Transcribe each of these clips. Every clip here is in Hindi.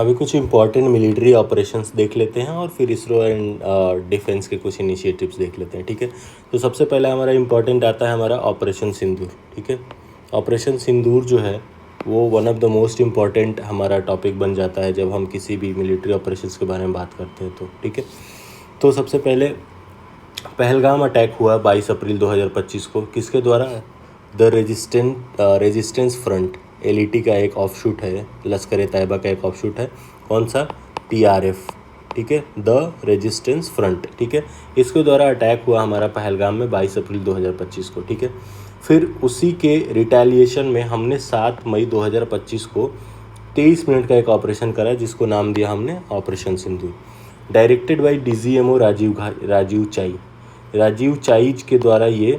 अभी कुछ इंपॉर्टेंट मिलिट्री ऑपरेशंस देख लेते हैं और फिर इसरो एंड डिफेंस के कुछ इनिशिएटिव्स देख लेते हैं, ठीक है। तो सबसे पहले हमारा इंपॉर्टेंट आता है हमारा ऑपरेशन सिंदूर, ठीक है। ऑपरेशन सिंदूर जो है वो one of the most important हमारा टॉपिक बन जाता है जब हम किसी भी मिलिट्री ऑपरेशंस के बारे में बात करते हैं तो, ठीक है। तो सबसे पहले पहलगाम अटैक हुआ 22 अप्रैल 2025 को, किसके द्वारा? द रेजिस्टेंस फ्रंट, एलईटी का एक ऑफशूट है, लश्कर ए तैयबा का एक ऑफशूट है। कौन सा? टीआरएफ, ठीक है, द रेजिस्टेंस फ्रंट, ठीक है। इसके द्वारा अटैक हुआ हमारा पहलगाम में 22 अप्रैल 2025 को, ठीक है। फिर उसी के रिटेलिएशन में हमने 7 मई 2025 को 23 मिनट का एक ऑपरेशन करा जिसको नाम दिया हमने operation Sindoor. Directed by DGMO Rajiv Ghai के द्वारा ये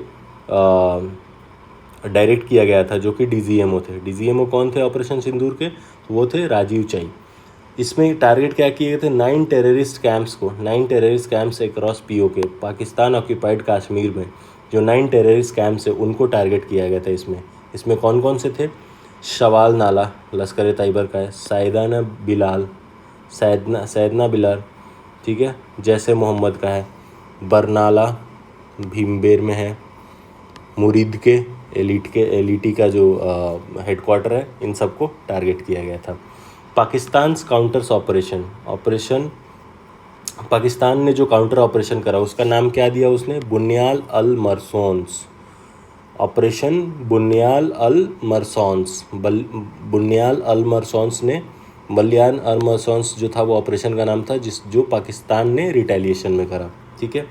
डायरेक्ट किया गया था, जो कि डीजीएमओ थे। डीजीएमओ कौन थे ऑपरेशन सिंदूर के? तो वो थे राजीव चाई। इसमें टारगेट क्या किए गए थे? 9 terrorist camps across PoK, Pakistan occupied Kashmir में जो 9 टेररिस्ट कैंप्स है उनको टारगेट किया गया था। इसमें कौन कौन से थे? शवाल नाला लश्कर ए तैयबा का है, सैदना बिलाल, ठीक है, जैसे मोहम्मद का है, बरनाला भीमबेर में है, मुरीद के एलिटी का जो हेडक्वार्टर है, इन सबको टारगेट किया गया था। पाकिस्तान काउंटर्स ऑपरेशन पाकिस्तान ने जो काउंटर ऑपरेशन करा उसका नाम क्या दिया उसने? बुनियाल अल मरसोंस, ऑपरेशन बुनियाल अल मरसोंस जो था वो ऑपरेशन का नाम था जो पाकिस्तान ने रिटेलिएशन में करा, ठीक है।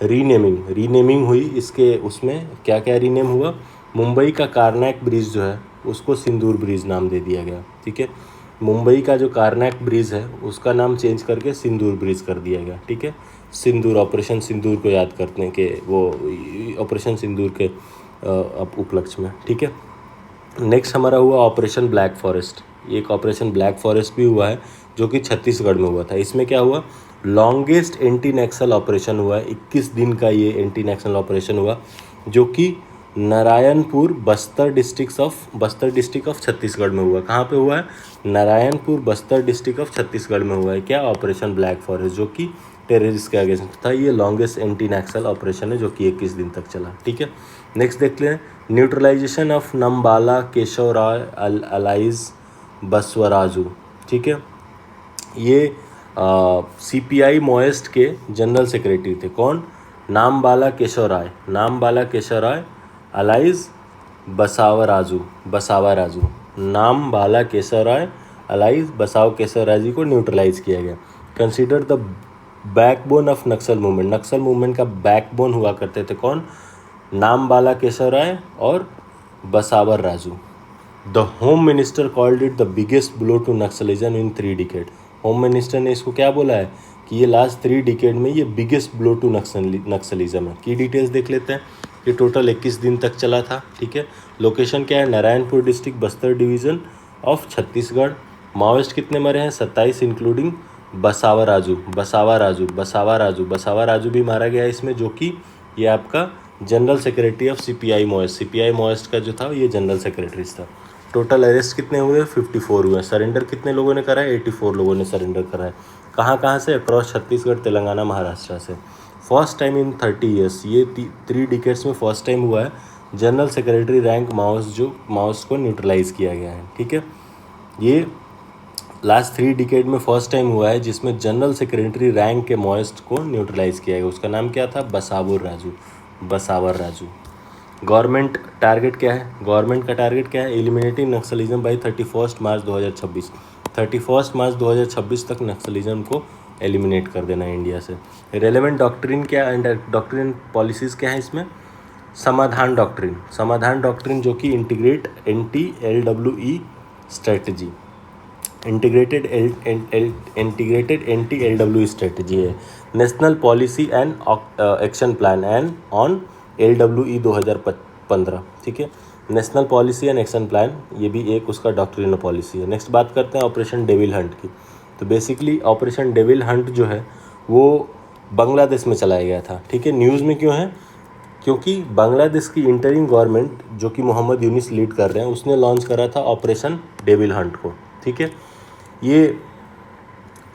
रीनेमिंग हुई इसके, उसमें क्या क्या रीनेम हुआ? मुंबई का कार्नैक ब्रिज जो है उसको सिंदूर ब्रिज नाम दे दिया गया, ठीक है। मुंबई का जो कार्नैक ब्रिज है उसका नाम चेंज करके सिंदूर ब्रिज कर दिया गया, ठीक है। सिंदूर, ऑपरेशन सिंदूर को याद करने के, वो ऑपरेशन सिंदूर के उपलक्ष्य में, ठीक है। नेक्स्ट हमारा हुआ ऑपरेशन ब्लैक फॉरेस्ट। एक ऑपरेशन ब्लैक फॉरेस्ट भी हुआ है जो कि छत्तीसगढ़ में हुआ था। इसमें क्या हुआ? लॉन्गेस्ट एंटी नक्सल ऑपरेशन हुआ है, 21 दिन का ये एंटी नक्सल ऑपरेशन हुआ जो कि नारायणपुर बस्तर डिस्ट्रिक्ट ऑफ छत्तीसगढ़ में हुआ। कहाँ पे हुआ है? नारायणपुर बस्तर डिस्ट्रिक्ट ऑफ छत्तीसगढ़ में हुआ है। क्या? ऑपरेशन ब्लैक फॉरेस्ट, जो कि टेररिस्ट के अगेंस्ट था। ये लॉन्गेस्ट एंटी नक्सल ऑपरेशन है जो कि 21 दिन तक चला, ठीक है। नेक्स्ट देखते हैं neutralisation of Nambala Keshav Rao alias Basavaraju, ठीक है। ये सीपीआई माओइस्ट के जनरल सेक्रेटरी थे। कौन? Nambala Keshav Rao alias Basavaraju. Nambala Keshav Rao alias Keshav Raju को न्यूट्रलाइज किया गया। Consider the backbone of Naxal movement का बैकबोन हुआ करते थे। कौन? नामबाला केशव राय और Basavaraju. The home minister called it the biggest blow to Naxalism in 3 decade. Home minister ने इसको क्या बोला है कि ये लास्ट 3 डिकेड में ये बिगेस्ट ब्लो टू नक्सलिज्म है। की डिटेल्स देख लेते हैं। ये टोटल 21 दिन तक चला था, ठीक है। लोकेशन क्या है? Narayanpur district, Bastar division of Chhattisgarh. Maoist कितने मरे हैं? 27, इंक्लूडिंग बसावा राजू भी मारा गया इसमें, जो कि ये आपका general secretary of CPI Maoist का जो था ये जनरल सेक्रेटरी था। टोटल अरेस्ट कितने हुए? 54 हुए। सरेंडर कितने लोगों ने करा है? 84 लोगों ने सरेंडर करा है। कहाँ से? अक्रॉस छत्तीसगढ़, तेलंगाना, महाराष्ट्र से। फर्स्ट टाइम इन 30 ईयर्स, ये 3 डिकेड्स में फर्स्ट टाइम हुआ है जनरल सेक्रेटरी रैंक माओइस्ट को न्यूट्रलाइज किया गया है, ठीक है। ये लास्ट 3 डिकेड में फर्स्ट टाइम हुआ है जिसमें जनरल सेक्रेटरी रैंक के माओइस्ट को न्यूट्रलाइज किया गया। उसका नाम क्या था? बसावर राजू। गवर्नमेंट टारगेट क्या है? गवर्नमेंट का टारगेट क्या है? एलिमिनेटिंग नक्सलिज्म बाई 31 मार्च 2026। 31 मार्च 2026 तक नक्सलिज्म को एलिमिनेट कर देना है इंडिया से। रेलेवेंट डॉक्ट्रिन क्या एंड डॉक्ट्रिन पॉलिसीज़ क्या है इसमें? समाधान डॉक्ट्रिन जो कि integrate anti strategy, integrated anti LWE strategy है। National policy and action plan and on LWE 2015, ठीक है। National policy and action plan, ये भी एक उसका डॉक्ट्रिनल पॉलिसी है। नेक्स्ट बात करते हैं ऑपरेशन डेविल हंट की। तो बेसिकली ऑपरेशन डेविल हंट जो है वो बांग्लादेश में चलाया गया था, ठीक है। न्यूज़ में क्यों है? क्योंकि बांग्लादेश की इंटरिम गवर्नमेंट जो कि मोहम्मद यूनिस लीड कर रहे हैं उसने लॉन्च करा था ऑपरेशन डेविल हंट को, ठीक है। ये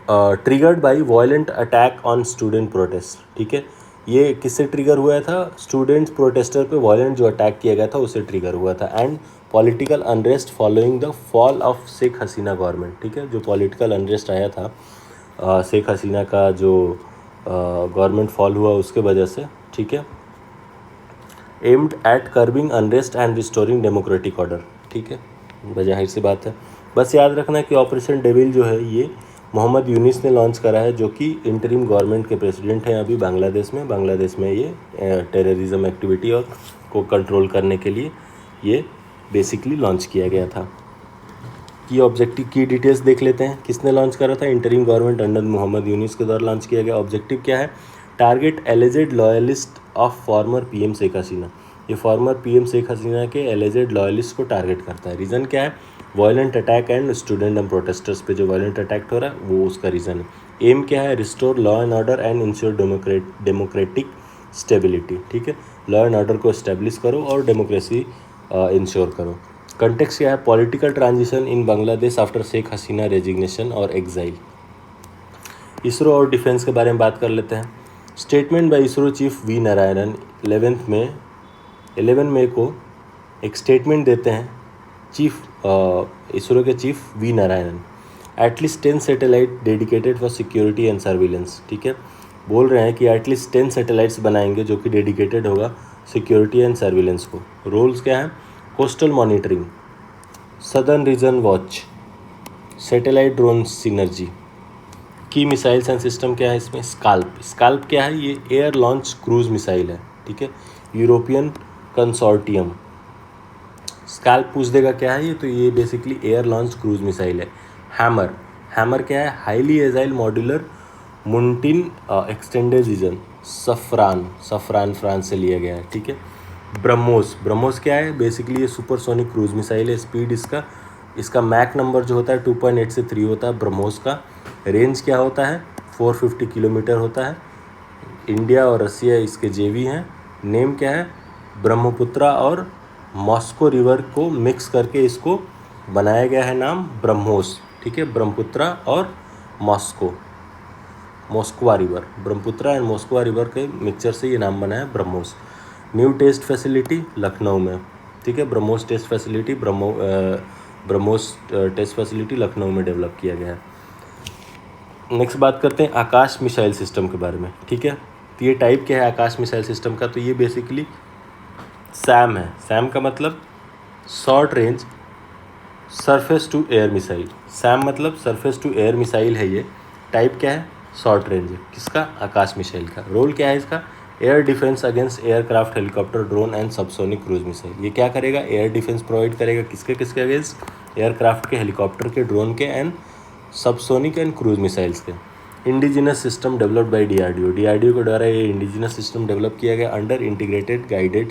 triggered by violent attack on student protest, ठीक है। ये किससे ट्रिगर हुआ था? स्टूडेंट्स प्रोटेस्टर पे वायलेंट जो अटैक किया गया था उससे ट्रिगर हुआ था। And political unrest following the fall of Sheikh Hasina government, ठीक है। जो पॉलिटिकल अनरेस्ट आया था शेख हसीना का जो गवर्नमेंट फॉल हुआ उसके वजह से, ठीक है। Aimed at curbing unrest and restoring democratic order, ठीक है, जाहिर सी बात है। बस याद रखना कि ऑपरेशन डेविल जो है ये मोहम्मद यूनिस ने लॉन्च करा है, जो कि इंटरिम गवर्नमेंट के प्रेसिडेंट हैं अभी बांग्लादेश में ये टेररिज्म एक्टिविटी और को कंट्रोल करने के लिए ये बेसिकली लॉन्च किया गया था। की ऑब्जेक्टिव की डिटेल्स देख लेते हैं। किसने लॉन्च करा था? Interim government under Muhammad Yunus के द्वारा लॉन्च किया गया। ऑब्जेक्टिव क्या है? Target alleged loyalist of former PM Sheikh Hasina. ये फॉर्मर पीएम शेख हसीना के एलिजेड लॉयलिस्ट को टारगेट करता है। रीज़न क्या है? Violent attack and student and protesters पे जो वायलेंट अटैक हो रहा है वो उसका रीज़न है। एम क्या है? Restore law and order and ensure democratic stability, ठीक है। लॉ एंड ऑर्डर को इस्टेब्लिश करो और डेमोक्रेसी इंश्योर करो। कंटेक्स्ट क्या है? Political transition in Bangladesh after Sheikh Hasina resignation और एग्जाइल। इसरो और डिफेंस के बारे में बात कर लेते हैं। Statement by ISRO chief V Narayanan 11 मई को एक स्टेटमेंट देते हैं इसरो के chief V Narayanan. At least 10 satellite dedicated for security and surveillance, ठीक है। बोल रहे हैं कि एटलीस्ट 10 सैटेलाइट्स बनाएंगे जो कि डेडिकेटेड होगा सिक्योरिटी एंड सर्विलेंस को। रोल्स क्या है? Coastal monitoring, southern reason watch, satellite drone synergy. की मिसाइल्स एंड सिस्टम क्या है इसमें? स्काल्प क्या है? ये एयर लॉन्च क्रूज मिसाइल है, ठीक है। European consortium. स्काल्प पूछ देगा क्या है ये, तो ये basically air launch cruise missile है। हैमर क्या है? Highly agile modular munition extended रीजन। सफरान फ्रांस से लिया गया है, ठीक है। ब्रह्मोस क्या है? बेसिकली ये सुपरसोनिक क्रूज मिसाइल है। स्पीड इसका मैक नंबर जो होता है 2.8 से 3 होता है ब्रह्मोस का। रेंज क्या होता है? 450 किलोमीटर होता है। इंडिया और रसिया इसके जेवी हैं। नेम क्या है? ब्रह्मपुत्रा और मॉस्को रिवर को मिक्स करके इसको बनाया गया है नाम ब्रह्मोस, ठीक है। ब्रह्मपुत्रा और Moskva river, Brahmaputra and Moskva river के मिक्सचर से ये नाम बना है BrahMos. New test facility Lucknow में, ठीक है। ब्रह्मोस टेस्ट फैसिलिटी लखनऊ में डेवलप किया गया है। नेक्स्ट बात करते हैं आकाश मिसाइल सिस्टम के बारे में, ठीक है। तो ये टाइप क्या है आकाश मिसाइल सिस्टम का? तो ये बेसिकली सैम है। सैम का मतलब short range surface to air missile. SAM मतलब सरफेस टू एयर मिसाइल है ये। टाइप क्या है? शॉर्ट रेंज है। किसका? आकाश मिसाइल का। रोल क्या है इसका? Air defence against aircraft, helicopter, drone and subsonic cruise missile. ये क्या करेगा? एयर डिफेंस प्रोवाइड करेगा। किसके अगेंस्ट? एयरक्राफ्ट के, हेलीकॉप्टर के, ड्रोन के and subsonic and cruise missiles के। Indigenous system developed by DRDO के द्वारा ये इंडिजिनस सिस्टम डेवलप किया गया under integrated guided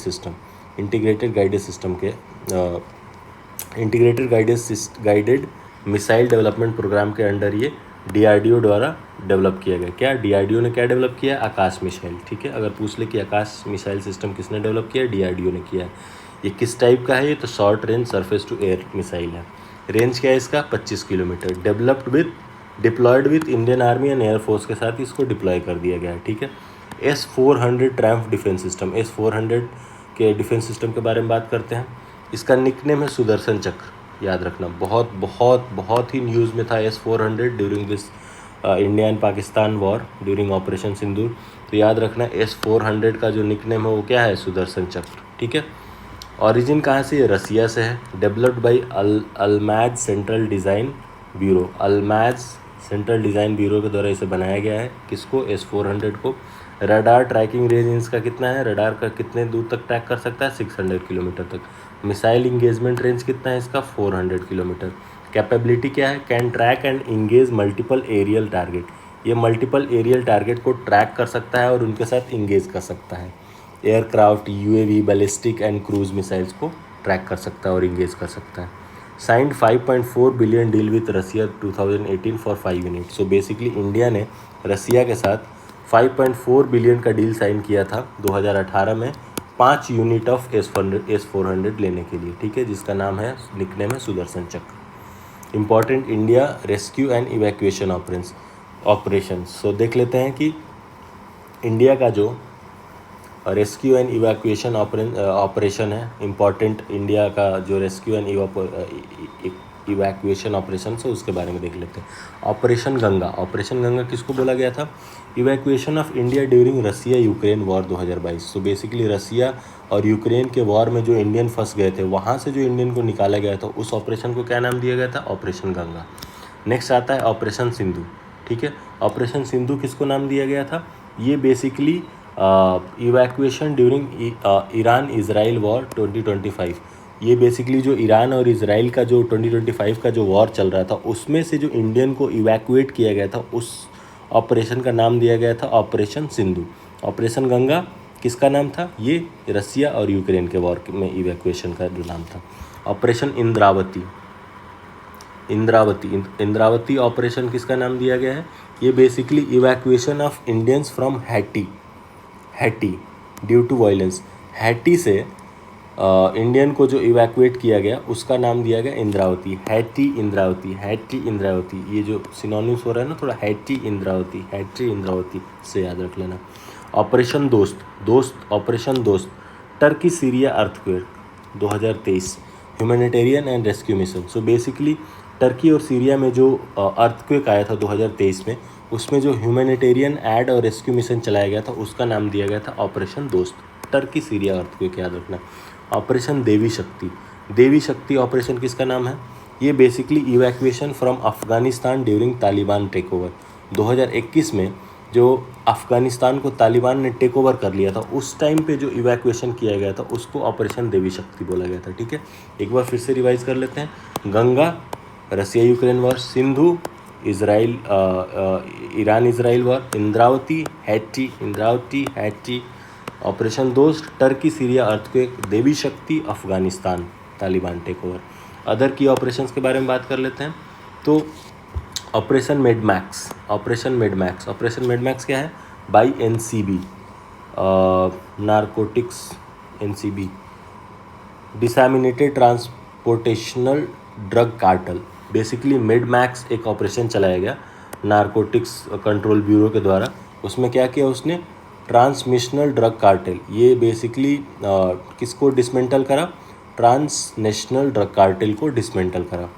guided missile development programme के अंडर ये डीआरडीओ द्वारा डेवलप किया गया। क्या डीआरडीओ ने क्या डेवलप किया? आकाश मिसाइल, ठीक है। अगर पूछ ले कि आकाश मिसाइल सिस्टम किसने डेवलप किया? डीआरडीओ ने किया है। ये किस टाइप का है? ये तो short range surface to air missile है। रेंज क्या है इसका? 25 kilometre. Deployed with Indian army and air force के साथ इसको डिप्लॉय कर दिया गया है, ठीक है। S-400 ट्रैम्फ defence system. S-400 के डिफेंस सिस्टम के बारे में बात करते हैं। इसका निकनेम है सुदर्शन चक्र। याद रखना, बहुत ही न्यूज़ में था S-400 during this India and Pakistan war during operation Sindoor. तो याद रखना S-400 का जो निकनेम है वो क्या है? सुदर्शन चक्र, ठीक है। ऑरिजिन कहाँ से? ये रसिया से है। Developed by Almaz Central Design Bureau. Almaz Central Design Bureau के द्वारा इसे बनाया गया है। किसको? S-400 को। रडार ट्रैकिंग रेंज इसका कितना है? रडार का कितने दूर तक ट्रैक कर सकता है? 600 किलोमीटर तक। मिसाइल इंगेजमेंट रेंज कितना है इसका? 400 किलोमीटर। कैपेबिलिटी क्या है? Can track and engage multiple aerial target. ये मल्टीपल एरियल टारगेट को ट्रैक कर सकता है और उनके साथ इंगेज कर सकता है। Aircraft, UAV, ballistic and cruise missiles को ट्रैक कर सकता है और इंगेज कर सकता है। Signed 5.4 billion deal with Russia 2018 for 5 unit. So basically India ने रसिया के साथ 5.4 बिलियन का डील साइन किया था 2018 में 5 यूनिट ऑफ S-400 लेने के लिए, ठीक है, जिसका निकनेम है Sudarshan Chakra. Important India rescue and evacuation operations. Operation. So देख लेते हैं कि इंडिया का जो रेस्क्यू एंड इवैक्यूएशन ऑपरेशन है, इम्पॉर्टेंट इंडिया का जो रेस्क्यू एंड इवैक्यूएशन ऑपरेशन है उसके बारे में देख लेते हैं। ऑपरेशन गंगा। ऑपरेशन गंगा किसको बोला गया था? Evacuation of India during Russia Ukraine war 2022। तो बेसिकली रसिया और यूक्रेन के वॉर में जो इंडियन फंस गए थे, वहाँ से जो इंडियन को निकाला गया था, उस ऑपरेशन को क्या नाम दिया गया था? ऑपरेशन गंगा। नेक्स्ट आता है ऑपरेशन सिंधु। ठीक है, ऑपरेशन सिंधु किसको नाम दिया गया था? ये basically evacuation during Iran Israel war 2025। ये बेसिकली जो ईरान और इजराइल का जो 2025 का जो वॉर चल रहा था, उसमें से जो इंडियन को इवैक्यूएट किया गया था, उस ऑपरेशन का नाम दिया गया था ऑपरेशन सिंधु। ऑपरेशन गंगा किसका नाम था? ये रसिया और यूक्रेन के वॉर में इवैक्यूएशन का जो नाम था। ऑपरेशन इंद्रावती। इंद्रावती ऑपरेशन किसका नाम दिया गया है? ये basically evacuation of Indians from Haiti due to violence. Haiti से इंडियन को जो इवैक्यूएट किया गया उसका नाम दिया गया इंद्रावती। हैटी इंद्रावती, ये जो सिनोनिम्स हो रहा है ना, थोड़ा हैटी इंद्रावती से याद रख लेना। ऑपरेशन दोस्त operation Dost, Turkey Syria earthquake 2023 humanitarian and rescue mission. So basically Turkey और सीरिया में जो अर्थक्वेक आया था 2023 में, उसमें जो ह्यूमैनिटेरियन एड और रेस्क्यू मिशन चलाया गया था, उसका नाम दिया गया था operation Dost. Turkey Syria earthquake याद रखना। ऑपरेशन देवी शक्ति ऑपरेशन किसका नाम है? ये basically evacuation from Afghanistan during Taliban take over. 2021 में जो अफ़गानिस्तान को तालिबान ने टेक ओवर कर लिया था, उस टाइम पे जो इवैक्यूएशन किया गया था उसको ऑपरेशन देवी शक्ति बोला गया था। ठीक है, एक बार फिर से रिवाइज कर लेते हैं। Ganga Russia Ukraine war, Sindhu Iran Israel war, Indravati Haiti, operation Dost Turkey Syria earthquake, Devi Shakti Afghanistan Taliban take over. Other की ऑपरेशंस के बारे में बात कर लेते हैं। तो ऑपरेशन मेडमैक्स क्या है? By NCB narcotics, NCB disseminated transnational drug cartel. Basically MedMax एक ऑपरेशन चलाया गया नारकोटिक्स कंट्रोल ब्यूरो के द्वारा। उसमें क्या किया उसने? ट्रांसमिशनल ड्रग कार्टेल। ये बेसिकली किसको डिसमेंटल करा? ट्रांसनेशनल ड्रग कार्टेल को डिसमेंटल करा।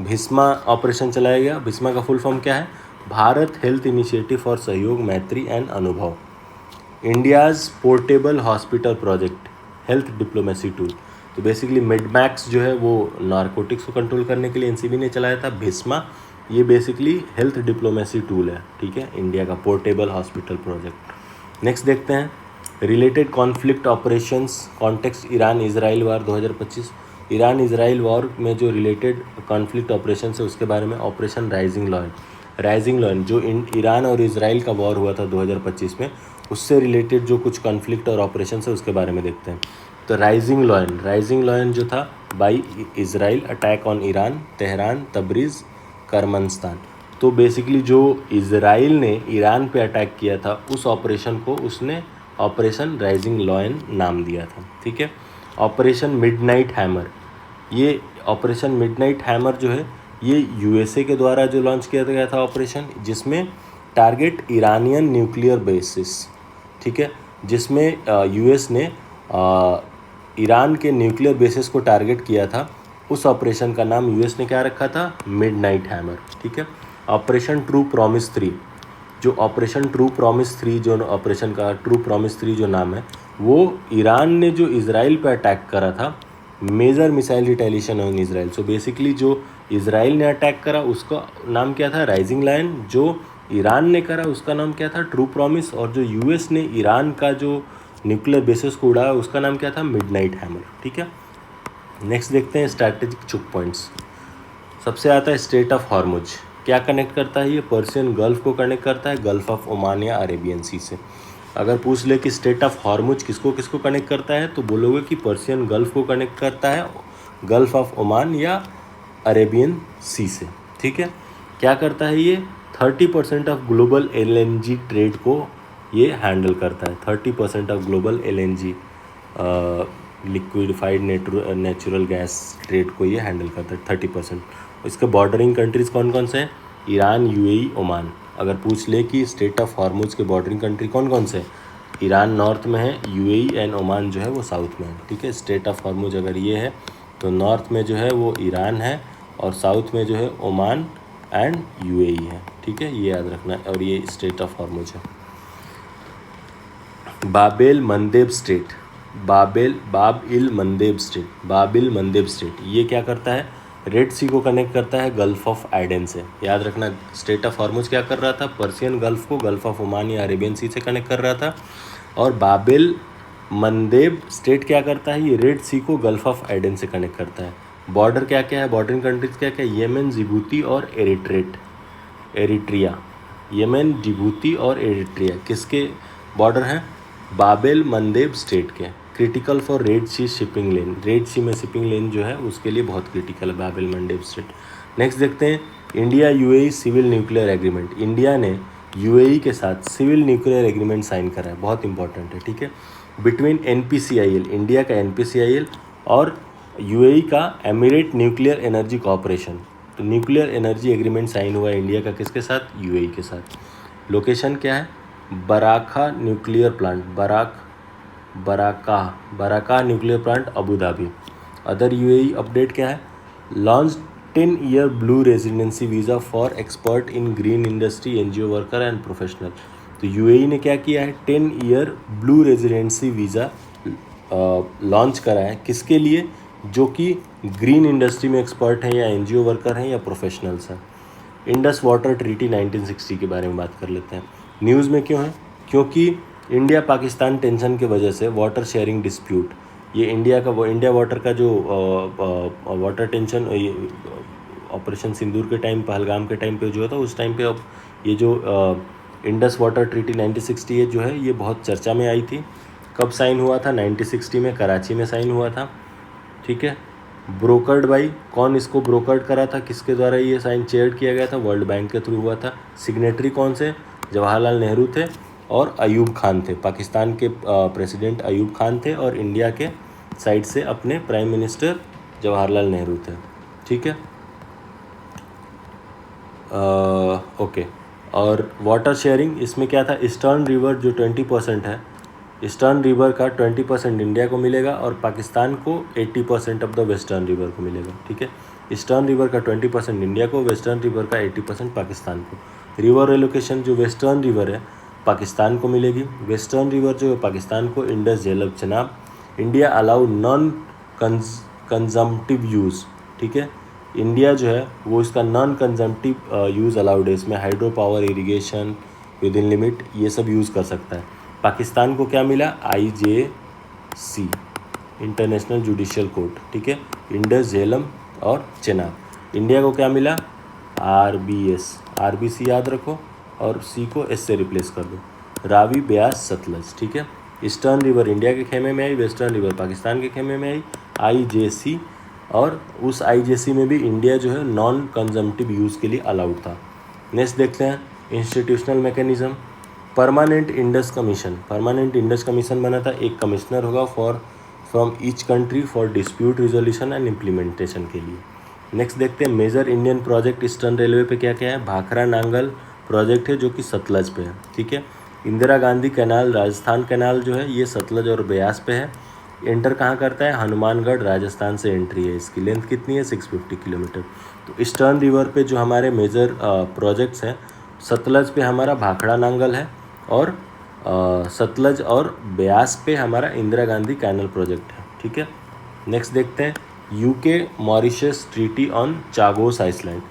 भीष्मा ऑपरेशन चलाया गया। भीष्मा का फुल फॉर्म क्या है? भारत हेल्थ इनिशिएटिव फॉर सहयोग, मैत्री एंड अनुभव। India's portable hospital project, health diplomacy tool. तो बेसिकली मेडमैक्स जो है वो नारकोटिक्स को कंट्रोल करने के लिए एनसीबी ने चलाया था। भीष्मा ये बेसिकली हेल्थ डिप्लोमेसी टूल है। ठीक है, इंडिया का पोर्टेबल हॉस्पिटल प्रोजेक्ट। नेक्स्ट देखते हैं related conflict operations context Iran Israel war 2025। Iran Israel war में जो रिलेटेड कॉन्फ्लिक्ट ऑपरेशन है उसके बारे में ऑपरेशन राइजिंग लॉयन जो ईरान और इजराइल का वॉर हुआ था 2025 में, उससे रिलेटेड जो कुछ कॉन्फ्लिक्ट और ऑपरेशन है उसके बारे में देखते हैं। तो राइजिंग लॉयन जो था by Israel attack on Iran, Tehran, Tabriz, करमनस्तान। तो बेसिकली जो इजराइल ने ईरान पे अटैक किया था उस ऑपरेशन को उसने ऑपरेशन राइजिंग लॉयन नाम दिया था। ठीक है, ऑपरेशन मिडनाइट हैमर। ये ऑपरेशन मिडनाइट हैमर जो है ये यूएसए के द्वारा जो लॉन्च किया गया था ऑपरेशन, जिसमें टारगेट ईरानियन न्यूक्लियर बेसिस। ठीक है, जिसमें यूएस ने ईरान के न्यूक्लियर बेसिस को टारगेट किया था। उस ऑपरेशन का नाम यूएस ने क्या रखा था? Midnight hammer. ठीक है, ऑपरेशन ट्रू प्रॉमिस 3। जो ऑपरेशन ट्रू प्रॉमिस 3 जो ऑपरेशन का ट्रू प्रॉमिस 3 जो नाम है, वो ईरान ने जो इजराइल पे अटैक करा था, major missile retaliation on Israel. So basically जो इजराइल ने अटैक करा उसका नाम क्या था? Rising lion. जो ईरान ने करा उसका नाम क्या था? True promise. और जो यूएस ने ईरान का जो न्यूक्लियर बेसिस को उड़ाया उसका नाम क्या था? Midnight hammer. ठीक है, नेक्स्ट देखते हैं स्ट्रैटेजिक चुक पॉइंट्स। सबसे आता है स्ट्रेट ऑफ हॉर्मुज। क्या कनेक्ट करता है ये? पर्शियन गल्फ को कनेक्ट करता है गल्फ ऑफ ओमान या अरेबियन सी से। अगर पूछ ले कि स्ट्रेट ऑफ हॉर्मुज किसको किसको कनेक्ट करता है, तो बोलोगे कि पर्शियन गल्फ को कनेक्ट करता है गल्फ ऑफ ओमान या अरेबियन सी से। ठीक है, क्या करता है ये? 30% ऑफ ग्लोबल एलएनजी ट्रेड को ये हैंडल करता है। 30% of global LNG liquefied natural gas trade को ये हैंडल करता है 30%। इसके बॉर्डरिंग कंट्रीज़ कौन कौन से हैं? Iran, UAE, Oman. अगर पूछ ले कि स्ट्रेट ऑफ हॉर्मुज के बॉर्डरिंग कंट्री कौन कौन से, ईरान नॉर्थ में है, यूएई एंड ओमान जो है वो साउथ में है। ठीक है, स्ट्रेट ऑफ हॉर्मुज अगर ये है तो नॉर्थ में जो है वो ईरान है और साउथ में जो है ओमान एंड यूएई है। ठीक है, ये याद रखना है, और ये स्ट्रेट ऑफ हॉर्मुज है। बाब-इल मंदेब स्ट्रेट, बाब-इल मंदेब स्ट्रेट ये क्या करता है, रेड सी को कनेक्ट करता है गल्फ ऑफ एडन से। याद रखना, स्ट्रेट ऑफ हॉर्मुज क्या कर रहा था, पर्सियन गल्फ को गल्फ ऑफ ओमान या अरेबियन सी से कनेक्ट कर रहा था, और बाब-इल मंदेब स्ट्रेट क्या करता है, ये रेड सी को गल्फ ऑफ एडन से कनेक्ट करता है। बॉर्डर क्या क्या है, बॉर्डरिंग कंट्रीज क्या क्या है, येमेन, जिबूती और एरिट्रिया। येमेन, जिबूती और एरिट्रिया किसके बॉर्डर हैं, बाब-इल मंदेब स्ट्रेट के। Critical for red sea shipping lane, red sea में शिपिंग लेन जो है उसके लिए बहुत क्रिटिकल है बाब-इल मंदेब स्ट्रेट। नेक्स्ट देखते हैं, India UAE civil nuclear agreement. India ने यूएई के साथ सिविल न्यूक्लियर एग्रीमेंट साइन करा है, बहुत इंपॉर्टेंट है। ठीक है, बिटवीन एनपीसीआईएल, इंडिया का एनपीसीआईएल और यूएई का एमिरेट न्यूक्लियर एनर्जी कॉरपोरेशन। तो न्यूक्लियर एनर्जी एग्रीमेंट साइन हुआ है इंडिया का किसके साथ, यूएई के साथ। लोकेशन क्या है, Baraka nuclear plant, Baraka nuclear plant, Abu Dhabi. Other UAE update क्या है, launch 10 year blue residency visa for expert in green industry, NGO worker and professional. तो यूएई ने क्या किया है, 10 year blue residency visa launch करा है, किसके लिए, जो कि ग्रीन इंडस्ट्री में एक्सपर्ट हैं या एनजीओ वर्कर हैं या प्रोफेशनल्स हैं। इंडस वाटर ट्रीटी 1960 के बारे में बात कर लेते हैं। न्यूज़ में क्यों है, क्योंकि इंडिया पाकिस्तान टेंशन के वजह से वाटर शेयरिंग डिस्प्यूट, ये इंडिया वाटर का जो वाटर टेंशन, ऑपरेशन सिंदूर के टाइम, पहलगाम के टाइम पे जो था, उस टाइम पे अब ये जो इंडस वाटर ट्रीटी 1968 जो है ये बहुत चर्चा में आई थी। कब साइन हुआ था, 1960 में कराची में साइन हुआ था। ठीक है, ब्रोकर्ड बाई, कौन इसको ब्रोकर्ड करा था, किसके द्वारा ये साइन चेयर्ड किया गया था, वर्ल्ड बैंक के थ्रू हुआ था। सिग्नेटरी कौन से, जवाहरलाल नेहरू थे और अयूब खान थे, पाकिस्तान के प्रेसिडेंट अयूब खान थे और इंडिया के साइड से अपने प्राइम मिनिस्टर जवाहरलाल नेहरू थे। ठीक है, ओके। और वाटर शेयरिंग इसमें क्या था, ईस्टर्न रिवर जो 20% है, ईस्टर्न रिवर का 20% इंडिया को मिलेगा और पाकिस्तान को 80% ऑफ द वेस्टर्न रिवर को मिलेगा। ठीक है, ईस्टर्न रिवर का 20% इंडिया को, वेस्टर्न रिवर का 80% पाकिस्तान को। रिवर एलोकेशन जो वेस्टर्न रिवर है पाकिस्तान को मिलेगी, वेस्टर्न रिवर जो है पाकिस्तान को, Indus, Jhelum, Chenab. India allow non consumptive use. ठीक है, इंडिया जो है वो इसका नॉन कंजम्पटिव यूज़ अलाउड है, इसमें hydro power, irrigation with in limit ये सब यूज़ कर सकता है। पाकिस्तान को क्या मिला, IJC, इंटरनेशनल जुडिशियल कोर्ट। ठीक है, इंडस, झेलम और चेनाब। इंडिया को क्या मिला, RBC याद रखो और C को S से रिप्लेस कर दो, रावी, ब्यास, सतलज। ठीक है, ईस्टर्न रिवर इंडिया के खेमे में आई, वेस्टर्न रिवर पाकिस्तान के खेमे में आई, IJC, और उस IJC में भी इंडिया जो है नॉन कंजम्पटिव यूज़ के लिए अलाउड था। नेक्स्ट देखते हैं, institutional mechanism, permanent Indus commission बना था, एक कमिश्नर होगा from each country for dispute resolution and implementation के लिए। नेक्स्ट देखते हैं, major Indian project eastern railway पे क्या क्या है, भाखरा नांगल प्रोजेक्ट है जो कि सतलज पे है। ठीक है, इंदिरा गांधी कैनाल, राजस्थान कैनाल जो है ये सतलज और ब्यास पे है। एंटर कहाँ करता है, हनुमानगढ़, राजस्थान से एंट्री है, इसकी लेंथ कितनी है, 650 किलोमीटर। तो ईस्टर्न रिवर पे जो हमारे मेजर प्रोजेक्ट्स हैं, सतलज पे हमारा भाखड़ा नांगल है और सतलज और ब्यास पे हमारा इंदिरा गांधी कैनल प्रोजेक्ट है। ठीक है, नेक्स्ट देखते हैं, UK Mauritius treaty on Chagos island.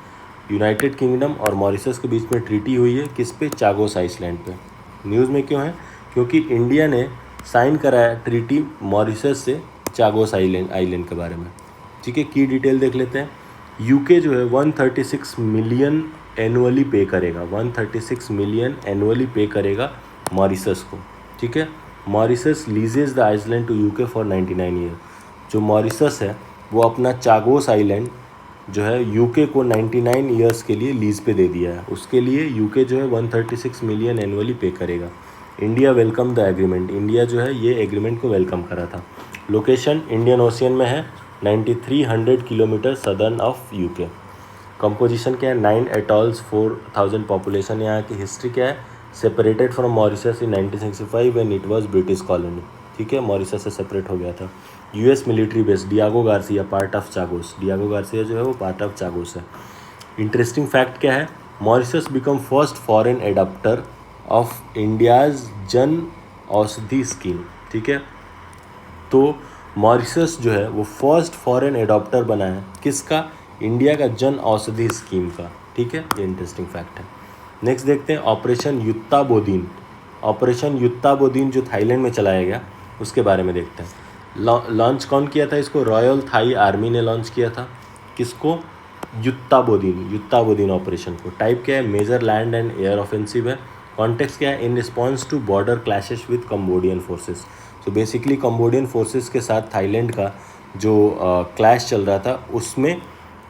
United Kingdom और मॉरिशस के बीच में ट्रीटी हुई है, किस पे, चागोस आइसलैंड पे। न्यूज़ में क्यों है, क्योंकि इंडिया ने साइन कराया ट्रीटी मॉरिशस से चागोस आइलैंड के बारे में। ठीक है, की डिटेल देख लेते हैं। UK जो है 136 मिलियन एनुअली पे करेगा, 136 मिलियन एनुअली पे करेगा मॉरिशस को। ठीक है, Mauritius leases the island to UK for 99 year. जो मॉरिशस है वो अपना चागोस आइलैंड जो है UK को 99 ईयर्स के लिए लीज पे दे दिया है, उसके लिए UK जो है 136 मिलियन एनुअली पे करेगा। India welcome the agreement, India जो है ये एग्रीमेंट को वेलकम करा था। लोकेशन इंडियन ओशियन में है, 9300 kilometre southern of UK। Composition क्या है, 9 एटॉल्स, 4000 पॉपुलेशन। यहाँ की हिस्ट्री क्या है, separated from Mauritius in 1965 when it was British colony. ठीक है, मॉरिशस से सेपरेट हो गया था। US military base, Diego Garcia, part of Chagos. Diego Garcia जो है वो पार्ट ऑफ चागोस है। इंटरेस्टिंग फैक्ट क्या है, Mauritius become first foreign adapter of India's Jan Aushadhi scheme. ठीक है, तो मॉरिशस जो है वो फर्स्ट फॉरेन एडॉप्टर बना है किसका, इंडिया का जन औषधि स्कीम का। ठीक है, ये इंटरेस्टिंग फैक्ट है। नेक्स्ट देखते हैं ऑपरेशन युत्ताबोदिन। ऑपरेशन युत्ताबोदिन जो थाईलैंड में चलाया गया उसके बारे में देखते हैं। लॉन्च कौन किया था इसको, रॉयल थाई आर्मी ने लॉन्च किया था। किसको, युत्ताबोदिन ऑपरेशन को। टाइप क्या है, major land and air offensive है। कॉन्टेक्स्ट क्या है, in response to border clashes with Cambodian forces. तो बेसिकली कंबोडियन फोर्सेस के साथ थाईलैंड का जो क्लैश चल रहा था उसमें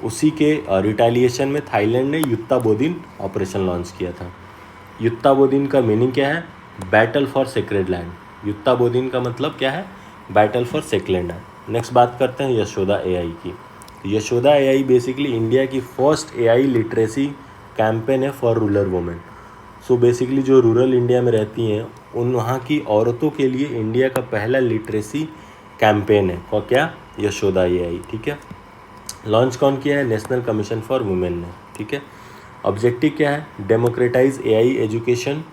उसी के रिटेलिएशन में थाईलैंड ने युत्ताबोदिन ऑपरेशन लॉन्च किया था। युत्ताबोदिन का मीनिंग क्या है, बैटल फॉर सेक्रेड लैंड। युत्ताबोदिन का मतलब क्या है, battle for sacred land. Next बात करते हैं यशोदा एआई की। तो यशोदा एआई बेसिकली इंडिया की फर्स्ट एआई लिटरेसी कैंपेन है for rural women. So basically जो रूरल इंडिया में रहती हैं उन वहाँ की औरतों के लिए इंडिया का पहला लिटरेसी कैंपेन है, और क्या, यशोदा एआई। ठीक है, लॉन्च कौन किया है, नेशनल कमीशन फॉर वुमेन ने। ठीक है, ऑब्जेक्टिव क्या है, democratise AI education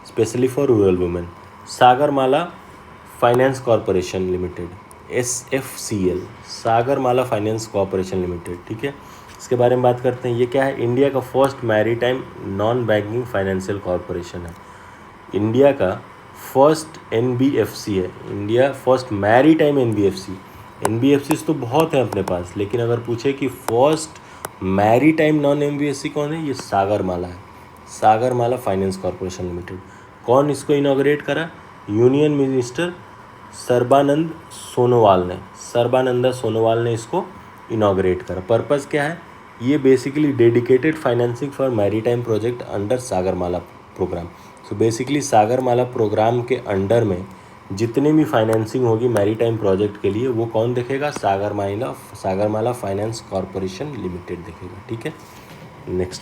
specially for rural women. Sagarmala finance corporation limited, SFCL, Sagarmala finance corporation limited. ठीक है, इसके बारे में बात करते हैं। ये क्या है, इंडिया का first maritime non banking financial corporation है। इंडिया का फर्स्ट NBFC है, India first maritime NBFC। NBFCs तो बहुत हैं अपने पास, लेकिन अगर पूछे कि फर्स्ट मैरीटाइम नॉन NBFC कौन है, ये सागरमाला है, सागरमाला फाइनेंस कॉरपोरेशन लिमिटेड। कौन इसको इनॉग्रेट करा, यूनियन मिनिस्टर सर्बानंद सोनोवाल ने इसको इनॉग्रेट करा। पर्पज़ क्या है, ये basically dedicated financing for maritime project under Sagarmala programme. So basically Sagarmala programme के अंडर में जितने भी फाइनेंसिंग होगी मैरीटाइम प्रोजेक्ट के लिए वो कौन देखेगा, सागरमाला फाइनेंस कॉरपोरेशन लिमिटेड देखेगा। ठीक है, नेक्स्ट